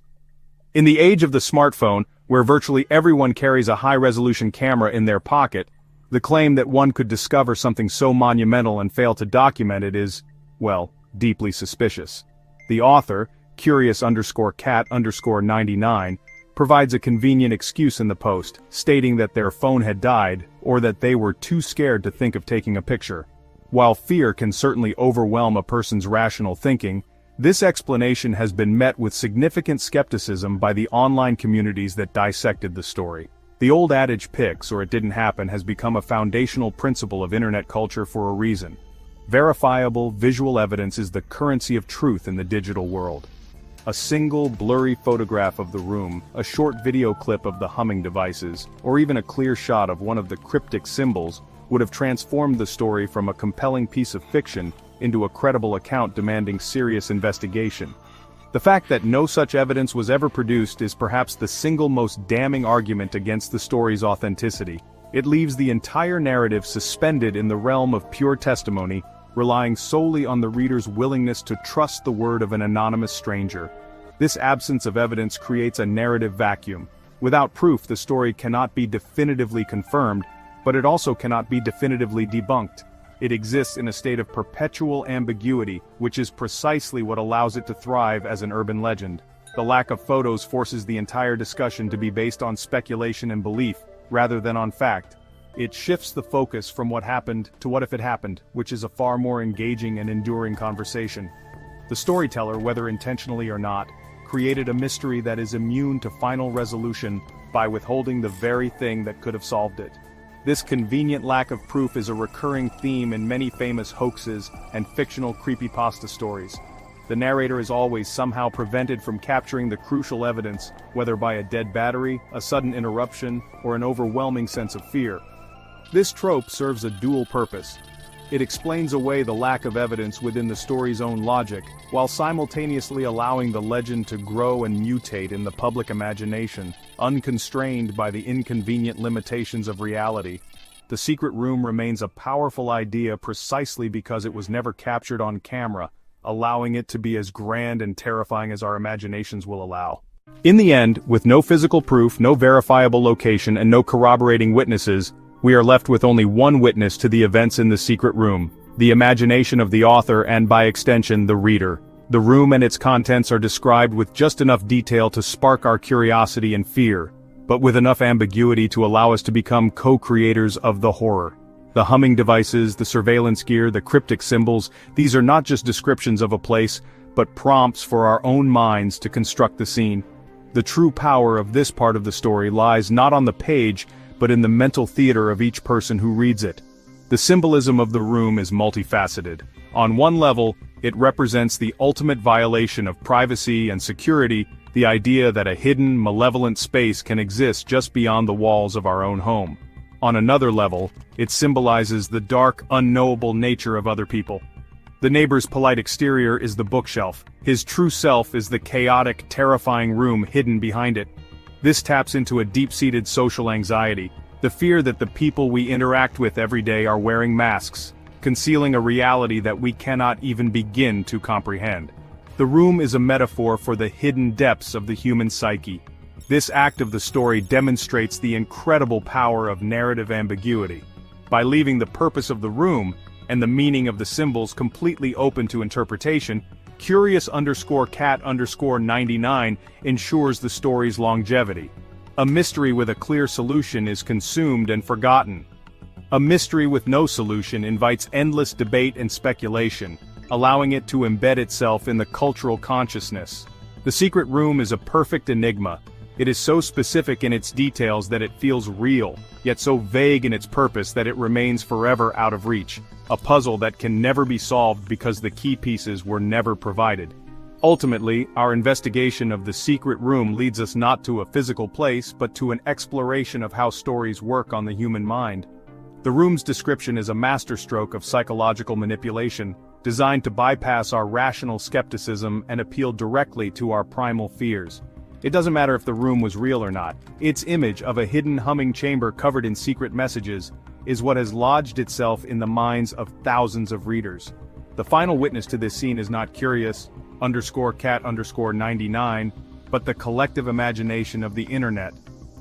In the age of the smartphone, where virtually everyone carries a high-resolution camera in their pocket, the claim that one could discover something so monumental and fail to document it is, well, deeply suspicious. The author, Curious_Cat_99, provides a convenient excuse in the post, stating that their phone had died, or that they were too scared to think of taking a picture. While fear can certainly overwhelm a person's rational thinking, This explanation has been met with significant skepticism by the online communities that dissected the story. The old adage "pics or it didn't happen" has become a foundational principle of internet culture for a reason. Verifiable, visual evidence is the currency of truth in the digital world. A single, blurry photograph of the room, a short video clip of the humming devices, or even a clear shot of one of the cryptic symbols would have transformed the story from a compelling piece of fiction into a credible account demanding serious investigation. The fact that no such evidence was ever produced is perhaps the single most damning argument against the story's authenticity. It leaves the entire narrative suspended in the realm of pure testimony, relying solely on the reader's willingness to trust the word of an anonymous stranger. This absence of evidence creates a narrative vacuum. Without proof, the story cannot be definitively confirmed, but it also cannot be definitively debunked. It exists in a state of perpetual ambiguity, which is precisely what allows it to thrive as an urban legend. The lack of photos forces the entire discussion to be based on speculation and belief, rather than on fact. It shifts the focus from what happened to what if it happened, which is a far more engaging and enduring conversation. The storyteller, whether intentionally or not, created a mystery that is immune to final resolution by withholding the very thing that could have solved it. This convenient lack of proof is a recurring theme in many famous hoaxes and fictional creepypasta stories. The narrator is always somehow prevented from capturing the crucial evidence, whether by a dead battery, a sudden interruption, or an overwhelming sense of fear. This trope serves a dual purpose. It explains away the lack of evidence within the story's own logic, while simultaneously allowing the legend to grow and mutate in the public imagination, unconstrained by the inconvenient limitations of reality. The secret room remains a powerful idea precisely because it was never captured on camera, allowing it to be as grand and terrifying as our imaginations will allow. In the end, with no physical proof, no verifiable location, and no corroborating witnesses, we are left with only one witness to the events in the secret room: the imagination of the author and, by extension, the reader. The room and its contents are described with just enough detail to spark our curiosity and fear, but with enough ambiguity to allow us to become co-creators of the horror. The humming devices, the surveillance gear, the cryptic symbols, these are not just descriptions of a place, but prompts for our own minds to construct the scene. The true power of this part of the story lies not on the page, but in the mental theater of each person who reads it. The symbolism of the room is multifaceted. On one level, it represents the ultimate violation of privacy and security, the idea that a hidden, malevolent space can exist just beyond the walls of our own home. On another level, it symbolizes the dark, unknowable nature of other people. The neighbor's polite exterior is the bookshelf. His true self is the chaotic, terrifying room hidden behind it. This taps into a deep-seated social anxiety, the fear that the people we interact with every day are wearing masks, concealing a reality that we cannot even begin to comprehend. The room is a metaphor for the hidden depths of the human psyche. This act of the story demonstrates the incredible power of narrative ambiguity. By leaving the purpose of the room and the meaning of the symbols completely open to interpretation, Curious_Cat_99 ensures the story's longevity. A mystery with a clear solution is consumed and forgotten. A mystery with no solution invites endless debate and speculation, allowing it to embed itself in the cultural consciousness. The secret room is a perfect enigma. It is so specific in its details that it feels real, yet so vague in its purpose that it remains forever out of reach. A puzzle that can never be solved because the key pieces were never provided. Ultimately, our investigation of the secret room leads us not to a physical place but to an exploration of how stories work on the human mind. The room's description is a masterstroke of psychological manipulation, designed to bypass our rational skepticism and appeal directly to our primal fears. It doesn't matter if the room was real or not. Its image of a hidden humming chamber covered in secret messages is what has lodged itself in the minds of thousands of readers. The final witness to this scene is not Curious_Cat_99, but the collective imagination of the internet,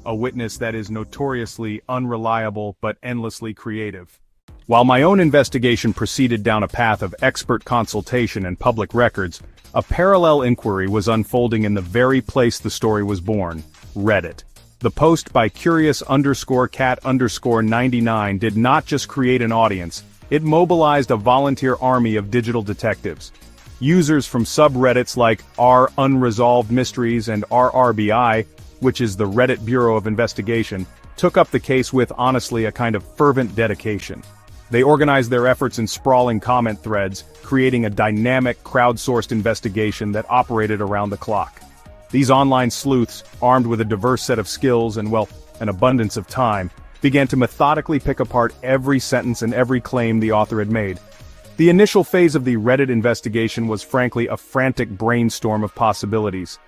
a witness that is notoriously unreliable but endlessly creative. While my own investigation proceeded down a path of expert consultation and public records, a parallel inquiry was unfolding in the very place the story was born: Reddit. The post by Curious_Cat_99 did not just create an audience, it mobilized a volunteer army of digital detectives. Users from subreddits like r Unresolved Mysteries and RRBI, which is the Reddit Bureau of Investigation, took up the case with, honestly, a kind of fervent dedication. They organized their efforts in sprawling comment threads, creating a dynamic, crowdsourced investigation that operated around the clock. These online sleuths, armed with a diverse set of skills and, well, an abundance of time, began to methodically pick apart every sentence and every claim the author had made. The initial phase of the Reddit investigation was frankly a frantic brainstorm of possibilities.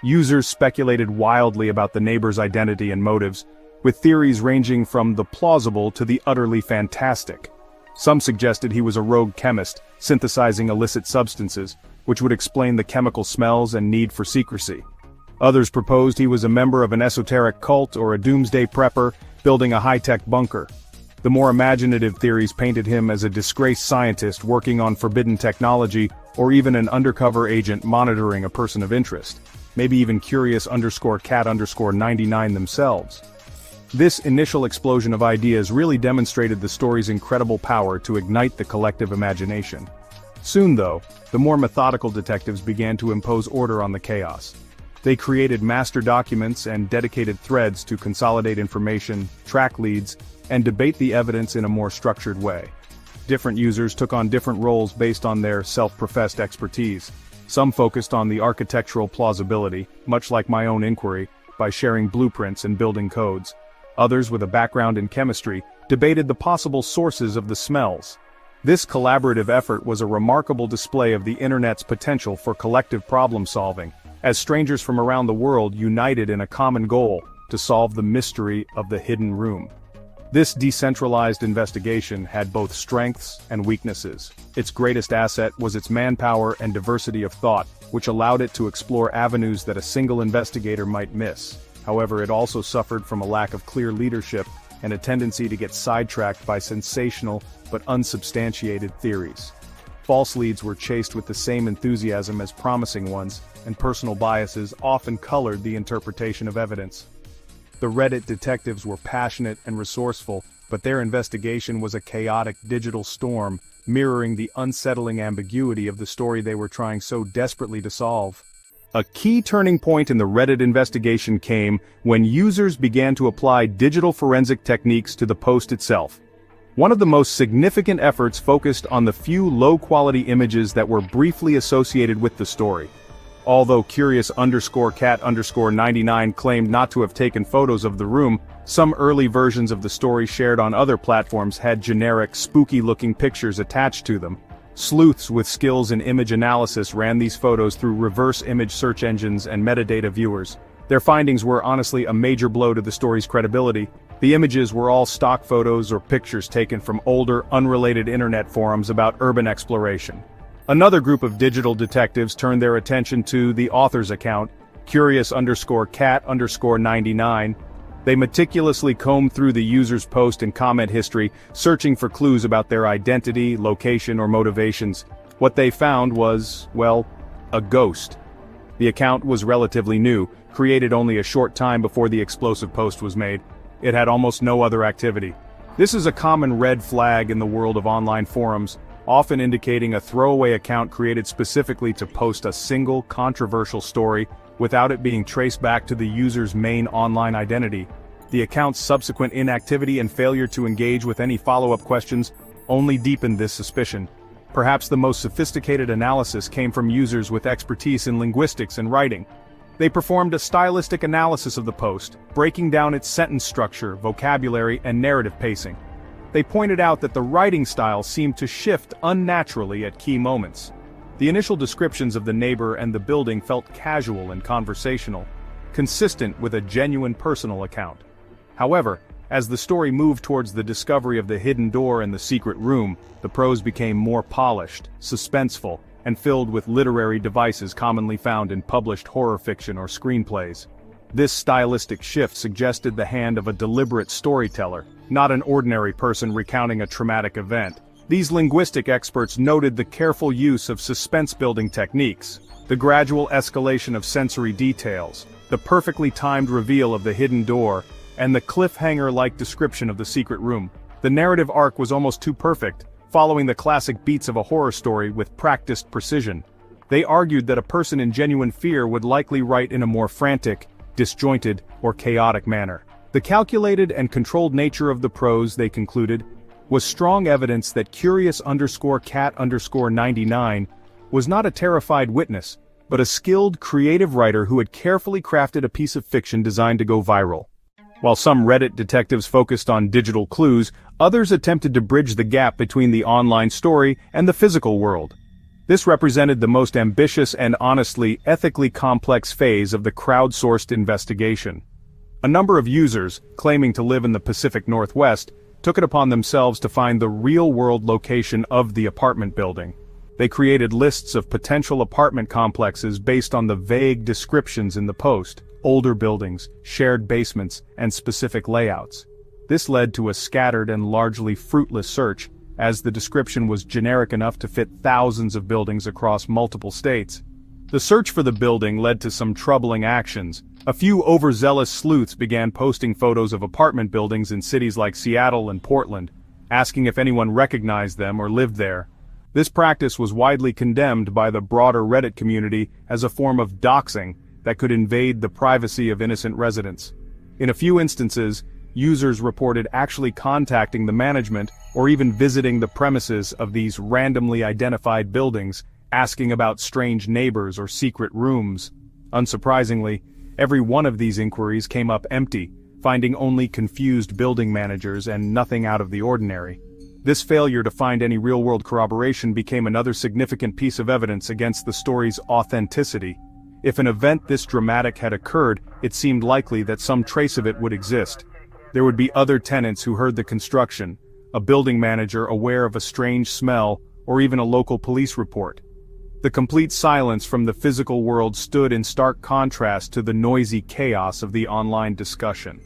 Users speculated wildly about the neighbor's identity and motives, with theories ranging from the plausible to the utterly fantastic. Some suggested he was a rogue chemist, synthesizing illicit substances, which would explain the chemical smells and need for secrecy. Others proposed he was a member of an esoteric cult or a doomsday prepper, building a high-tech bunker. The more imaginative theories painted him as a disgraced scientist working on forbidden technology, or even an undercover agent monitoring a person of interest. Maybe even curious_cat_99 themselves. This initial explosion of ideas really demonstrated the story's incredible power to ignite the collective imagination. Soon, though, the more methodical detectives began to impose order on the chaos. They created master documents and dedicated threads to consolidate information, track leads, and debate the evidence in a more structured way. Different users took on different roles based on their self-professed expertise. Some focused on the architectural plausibility, much like my own inquiry, by sharing blueprints and building codes. Others, with a background in chemistry, debated the possible sources of the smells. This collaborative effort was a remarkable display of the internet's potential for collective problem-solving, as strangers from around the world united in a common goal to solve the mystery of the hidden room. This decentralized investigation had both strengths and weaknesses. Its greatest asset was its manpower and diversity of thought, which allowed it to explore avenues that a single investigator might miss. However, it also suffered from a lack of clear leadership and a tendency to get sidetracked by sensational but unsubstantiated theories. False leads were chased with the same enthusiasm as promising ones, and personal biases often colored the interpretation of evidence. The Reddit detectives were passionate and resourceful, but their investigation was a chaotic digital storm, mirroring the unsettling ambiguity of the story they were trying so desperately to solve. A key turning point in the Reddit investigation came when users began to apply digital forensic techniques to the post itself. One of the most significant efforts focused on the few low-quality images that were briefly associated with the story. Although curious_cat_99 claimed not to have taken photos of the room, some early versions of the story shared on other platforms had generic, spooky-looking pictures attached to them. Sleuths with skills in image analysis ran these photos through reverse image search engines and metadata viewers. Their findings were honestly a major blow to the story's credibility. The images were all stock photos or pictures taken from older, unrelated internet forums about urban exploration. Another group of digital detectives turned their attention to the author's account, curious_cat_99. They meticulously combed through the user's post and comment history, searching for clues about their identity, location, or motivations. What they found was, well, a ghost. The account was relatively new, created only a short time before the explosive post was made. It had almost no other activity. This is a common red flag in the world of online forums, often indicating a throwaway account created specifically to post a single, controversial story without it being traced back to the user's main online identity. The account's subsequent inactivity and failure to engage with any follow-up questions only deepened this suspicion. Perhaps the most sophisticated analysis came from users with expertise in linguistics and writing. They performed a stylistic analysis of the post, breaking down its sentence structure, vocabulary, and narrative pacing. They pointed out that the writing style seemed to shift unnaturally at key moments. The initial descriptions of the neighbor and the building felt casual and conversational, consistent with a genuine personal account. However, as the story moved towards the discovery of the hidden door and the secret room, the prose became more polished, suspenseful, and filled with literary devices commonly found in published horror fiction or screenplays. This stylistic shift suggested the hand of a deliberate storyteller, not an ordinary person recounting a traumatic event. These linguistic experts noted the careful use of suspense-building techniques, the gradual escalation of sensory details, the perfectly timed reveal of the hidden door, and the cliffhanger-like description of the secret room. The narrative arc was almost too perfect, following the classic beats of a horror story with practiced precision. They argued that a person in genuine fear would likely write in a more frantic, disjointed, or chaotic manner. The calculated and controlled nature of the prose, they concluded, was strong evidence that curious_cat_99 was not a terrified witness, but a skilled, creative writer who had carefully crafted a piece of fiction designed to go viral. While some Reddit detectives focused on digital clues, others attempted to bridge the gap between the online story and the physical world. This represented the most ambitious and honestly, ethically complex phase of the crowdsourced investigation. A number of users, claiming to live in the Pacific Northwest, took it upon themselves to find the real-world location of the apartment building. They created lists of potential apartment complexes based on the vague descriptions in the post: older buildings, shared basements, and specific layouts. This led to a scattered and largely fruitless search, as the description was generic enough to fit thousands of buildings across multiple states. The search for the building led to some troubling actions. A few overzealous sleuths began posting photos of apartment buildings in cities like Seattle and Portland, asking if anyone recognized them or lived there. This practice was widely condemned by the broader Reddit community as a form of doxing that could invade the privacy of innocent residents. In a few instances, users reported actually contacting the management or even visiting the premises of these randomly identified buildings, asking about strange neighbors or secret rooms. Unsurprisingly, every one of these inquiries came up empty, finding only confused building managers and nothing out of the ordinary. This failure to find any real-world corroboration became another significant piece of evidence against the story's authenticity. If an event this dramatic had occurred, it seemed likely that some trace of it would exist. There would be other tenants who heard the construction, a building manager aware of a strange smell, or even a local police report. The complete silence from the physical world stood in stark contrast to the noisy chaos of the online discussion.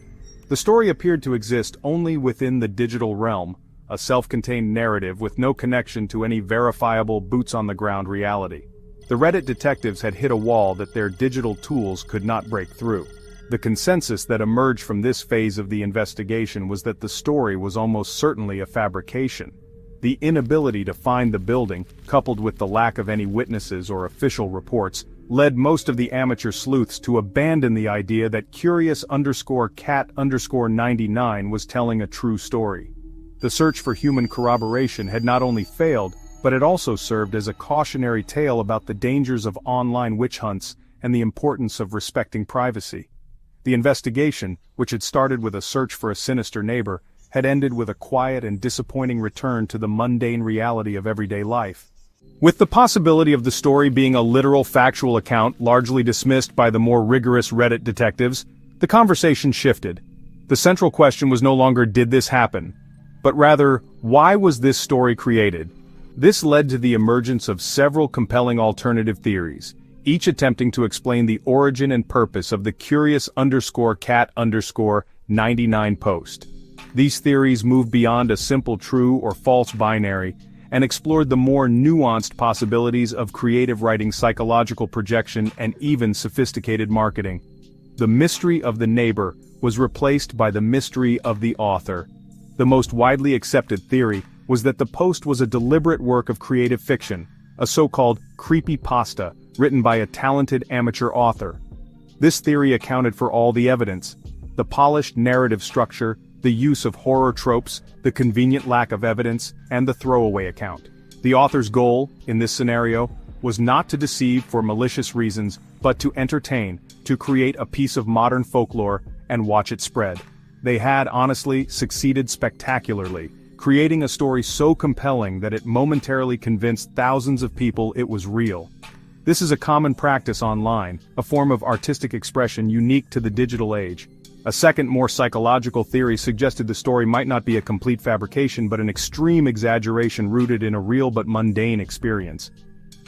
The story appeared to exist only within the digital realm, a self-contained narrative with no connection to any verifiable boots-on-the-ground reality. The Reddit detectives had hit a wall that their digital tools could not break through. The consensus that emerged from this phase of the investigation was that the story was almost certainly a fabrication. The inability to find the building, coupled with the lack of any witnesses or official reports, led most of the amateur sleuths to abandon the idea that curious_cat_99 was telling a true story. The search for human corroboration had not only failed, but it also served as a cautionary tale about the dangers of online witch hunts and the importance of respecting privacy. The investigation, which had started with a search for a sinister neighbor, had ended with a quiet and disappointing return to the mundane reality of everyday life. With the possibility of the story being a literal factual account largely dismissed by the more rigorous Reddit detectives, the conversation shifted. The central question was no longer did this happen, but rather, why was this story created? This led to the emergence of several compelling alternative theories, each attempting to explain the origin and purpose of the curious_cat_99 post. These theories moved beyond a simple true or false binary, and explored the more nuanced possibilities of creative writing, psychological projection, and even sophisticated marketing. The mystery of the neighbor was replaced by the mystery of the author. The most widely accepted theory was that the post was a deliberate work of creative fiction, a so-called creepypasta, written by a talented amateur author. This theory accounted for all the evidence: the polished narrative structure, the use of horror tropes, the convenient lack of evidence, and the throwaway account. The author's goal, in this scenario, was not to deceive for malicious reasons, but to entertain, to create a piece of modern folklore, and watch it spread. They had, honestly, succeeded spectacularly, creating a story so compelling that it momentarily convinced thousands of people it was real. This is a common practice online, a form of artistic expression unique to the digital age. A second, more psychological theory suggested the story might not be a complete fabrication but an extreme exaggeration rooted in a real but mundane experience.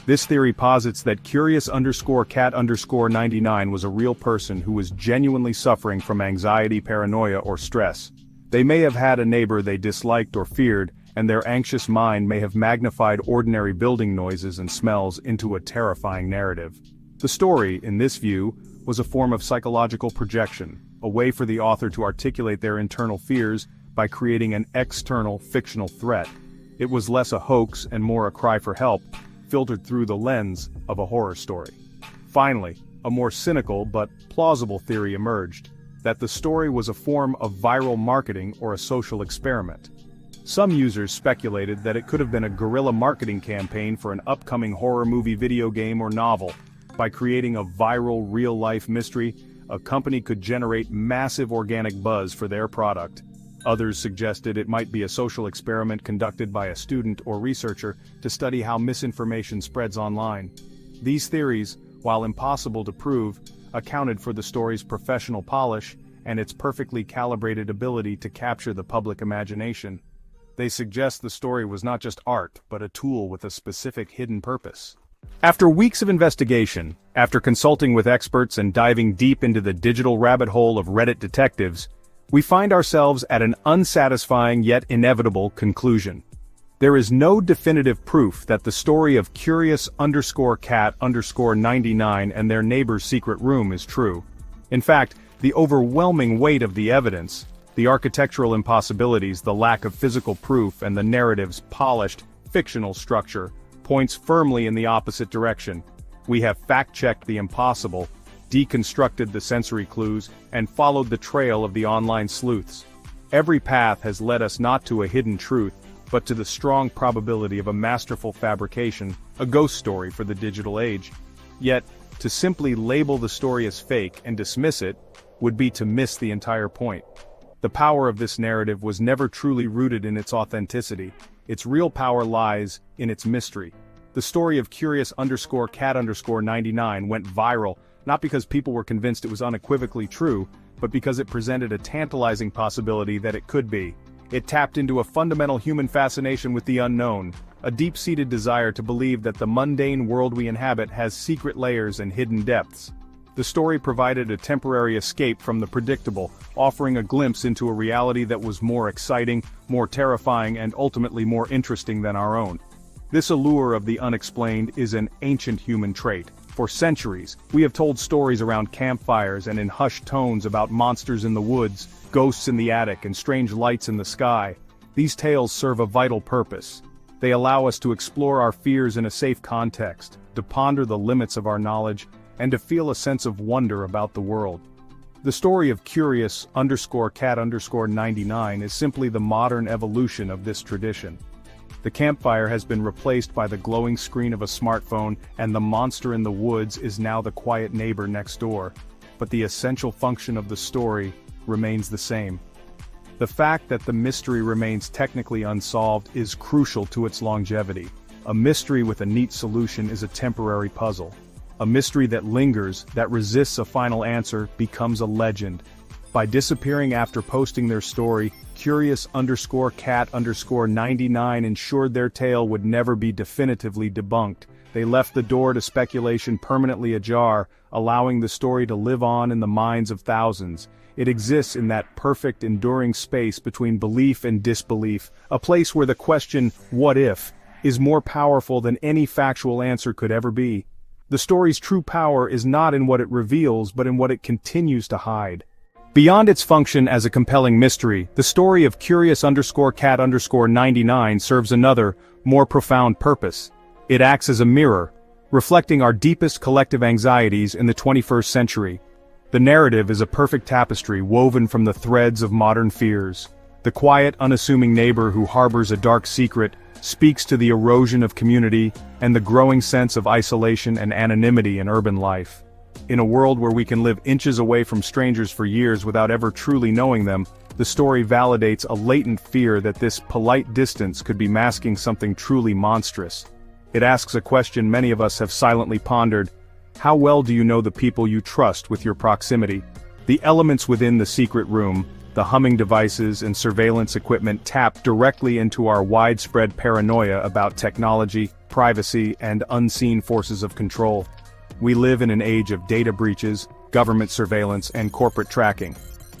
This theory posits that curious_cat_99 was a real person who was genuinely suffering from anxiety, paranoia, or stress. They may have had a neighbor they disliked or feared, and their anxious mind may have magnified ordinary building noises and smells into a terrifying narrative. The story, in this view, was a form of psychological projection, a way for the author to articulate their internal fears by creating an external fictional threat. It was less a hoax and more a cry for help, filtered through the lens of a horror story. Finally, a more cynical but plausible theory emerged, that the story was a form of viral marketing or a social experiment. Some users speculated that it could have been a guerrilla marketing campaign for an upcoming horror movie, video game, or novel. By creating a viral, real-life mystery, a company could generate massive organic buzz for their product. Others suggested it might be a social experiment conducted by a student or researcher to study how misinformation spreads online. These theories, while impossible to prove, accounted for the story's professional polish and its perfectly calibrated ability to capture the public imagination. They suggest the story was not just art, but a tool with a specific hidden purpose. After weeks of investigation, after consulting with experts and diving deep into the digital rabbit hole of Reddit detectives, we find ourselves at an unsatisfying yet inevitable conclusion. There is no definitive proof that the story of curious_cat_99 and their neighbor's secret room is true. In fact, the overwhelming weight of the evidence, the architectural impossibilities, the lack of physical proof, and the narrative's polished, fictional structure, points firmly in the opposite direction. We have fact-checked the impossible, deconstructed the sensory clues, and followed the trail of the online sleuths. Every path has led us not to a hidden truth, but to the strong probability of a masterful fabrication, a ghost story for the digital age. Yet, to simply label the story as fake and dismiss it, would be to miss the entire point. The power of this narrative was never truly rooted in its authenticity. Its real power lies in its mystery. The story of curious_cat_99 went viral, not because people were convinced it was unequivocally true, but because it presented a tantalizing possibility that it could be. It tapped into a fundamental human fascination with the unknown, a deep-seated desire to believe that the mundane world we inhabit has secret layers and hidden depths. The story provided a temporary escape from the predictable, offering a glimpse into a reality that was more exciting, more terrifying, and ultimately more interesting than our own. This allure of the unexplained is an ancient human trait. For centuries, we have told stories around campfires and in hushed tones about monsters in the woods, ghosts in the attic, and strange lights in the sky. These tales serve a vital purpose. They allow us to explore our fears in a safe context, to ponder the limits of our knowledge, and to feel a sense of wonder about the world. The story of curious_cat_99 is simply the modern evolution of this tradition. The campfire has been replaced by the glowing screen of a smartphone, and the monster in the woods is now the quiet neighbor next door. But the essential function of the story remains the same. The fact that the mystery remains technically unsolved is crucial to its longevity. A mystery with a neat solution is a temporary puzzle. A mystery that lingers, that resists a final answer, becomes a legend. By disappearing after posting their story, curious_cat_99 ensured their tale would never be definitively debunked. They left the door to speculation permanently ajar, allowing the story to live on in the minds of thousands. It exists in that perfect, enduring space between belief and disbelief, a place where the question, "what if?" is more powerful than any factual answer could ever be. The story's true power is not in what it reveals, but in what it continues to hide. Beyond its function as a compelling mystery, the story of curious_cat_99 serves another, more profound purpose. It acts as a mirror, reflecting our deepest collective anxieties in the 21st century. The narrative is a perfect tapestry woven from the threads of modern fears. The quiet, unassuming neighbor who harbors a dark secret speaks to the erosion of community and the growing sense of isolation and anonymity in urban life. In a world where we can live inches away from strangers for years without ever truly knowing them, the story validates a latent fear that this polite distance could be masking something truly monstrous. It asks a question many of us have silently pondered: how well do you know the people you trust with your proximity? The elements within the secret room, the humming devices and surveillance equipment, tap directly into our widespread paranoia about technology, privacy, and unseen forces of control. We live in an age of data breaches, government surveillance, and corporate tracking.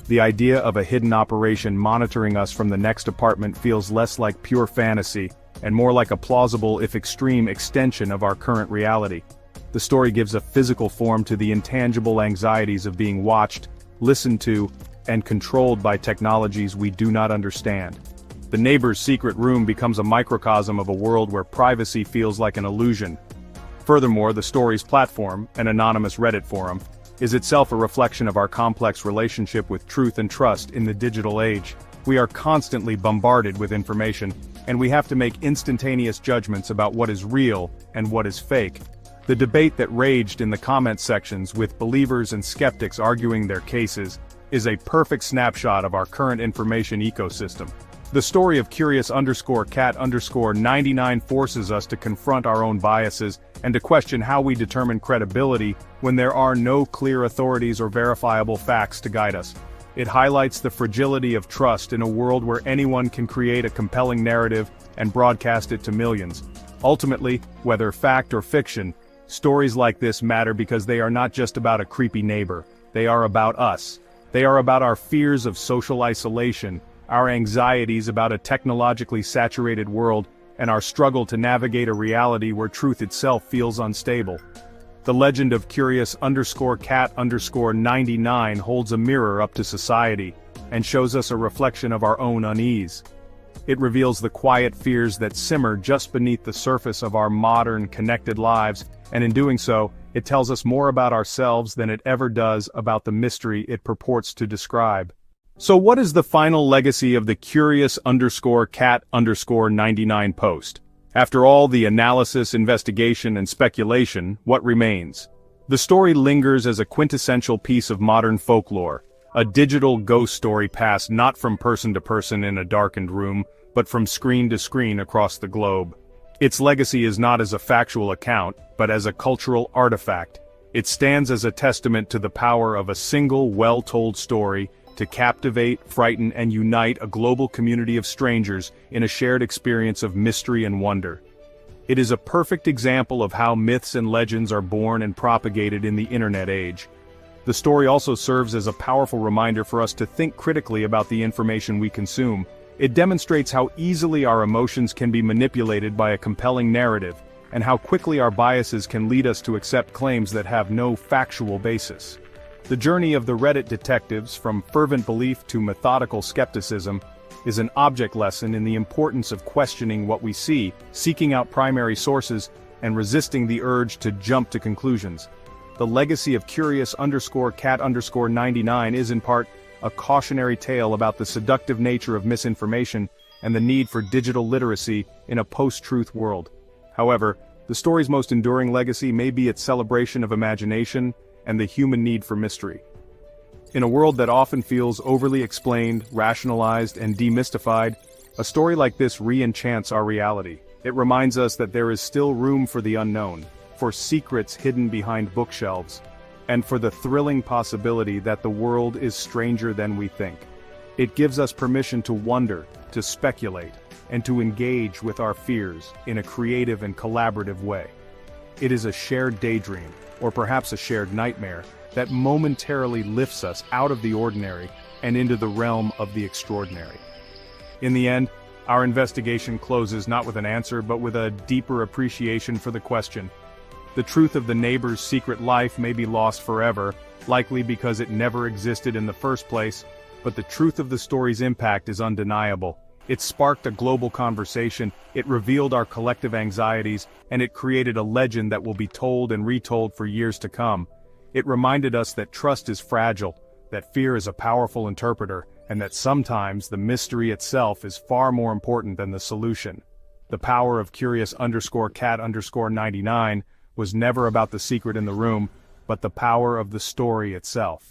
The idea of a hidden operation monitoring us from the next apartment feels less like pure fantasy, and more like a plausible, if extreme, extension of our current reality. The story gives a physical form to the intangible anxieties of being watched, listened to, and controlled by technologies we do not understand. The neighbor's secret room becomes a microcosm of a world where privacy feels like an illusion. Furthermore, the story's platform, an anonymous Reddit forum, is itself a reflection of our complex relationship with truth and trust in the digital age. We are constantly bombarded with information, and we have to make instantaneous judgments about what is real and what is fake. The debate that raged in the comment sections, with believers and skeptics arguing their cases, is a perfect snapshot of our current information ecosystem. The story of curious_cat_99 forces us to confront our own biases and to question how we determine credibility when there are no clear authorities or verifiable facts to guide us. It highlights the fragility of trust in a world where anyone can create a compelling narrative and broadcast it to millions. Ultimately, whether fact or fiction, stories like this matter because they are not just about a creepy neighbor. They are about us. They are about our fears of social isolation, our anxieties about a technologically saturated world, and our struggle to navigate a reality where truth itself feels unstable. The legend of curious_cat_99 holds a mirror up to society, and shows us a reflection of our own unease. It reveals the quiet fears that simmer just beneath the surface of our modern, connected lives, and in doing so, it tells us more about ourselves than it ever does about the mystery it purports to describe. So what is the final legacy of the curious_cat_99 post? After all the analysis, investigation, and speculation, what remains? The story lingers as a quintessential piece of modern folklore, a digital ghost story passed not from person to person in a darkened room, but from screen to screen across the globe. Its legacy is not as a factual account, but as a cultural artifact. It stands as a testament to the power of a single, well-told story to captivate, frighten, and unite a global community of strangers in a shared experience of mystery and wonder. It is a perfect example of how myths and legends are born and propagated in the internet age. The story also serves as a powerful reminder for us to think critically about the information we consume. It demonstrates how easily our emotions can be manipulated by a compelling narrative, and how quickly our biases can lead us to accept claims that have no factual basis. The journey of the Reddit detectives, from fervent belief to methodical skepticism, is an object lesson in the importance of questioning what we see, seeking out primary sources, and resisting the urge to jump to conclusions. The legacy of curious_cat_99 is in part a cautionary tale about the seductive nature of misinformation and the need for digital literacy in a post-truth world. However, the story's most enduring legacy may be its celebration of imagination and the human need for mystery. In a world that often feels overly explained, rationalized, and demystified, a story like this re-enchants our reality. It reminds us that there is still room for the unknown, for secrets hidden behind bookshelves, and for the thrilling possibility that the world is stranger than we think. It gives us permission to wonder, to speculate, and to engage with our fears in a creative and collaborative way. It is a shared daydream, or perhaps a shared nightmare, that momentarily lifts us out of the ordinary and into the realm of the extraordinary. In the end, our investigation closes not with an answer but with a deeper appreciation for the question. The truth of the neighbor's secret life may be lost forever, likely because it never existed in the first place, but the truth of the story's impact is undeniable. It sparked a global conversation, it revealed our collective anxieties, and it created a legend that will be told and retold for years to come. It reminded us that trust is fragile, that fear is a powerful interpreter, and that sometimes the mystery itself is far more important than the solution. The power of curious_cat_99 was never about the secret in the room, but the power of the story itself.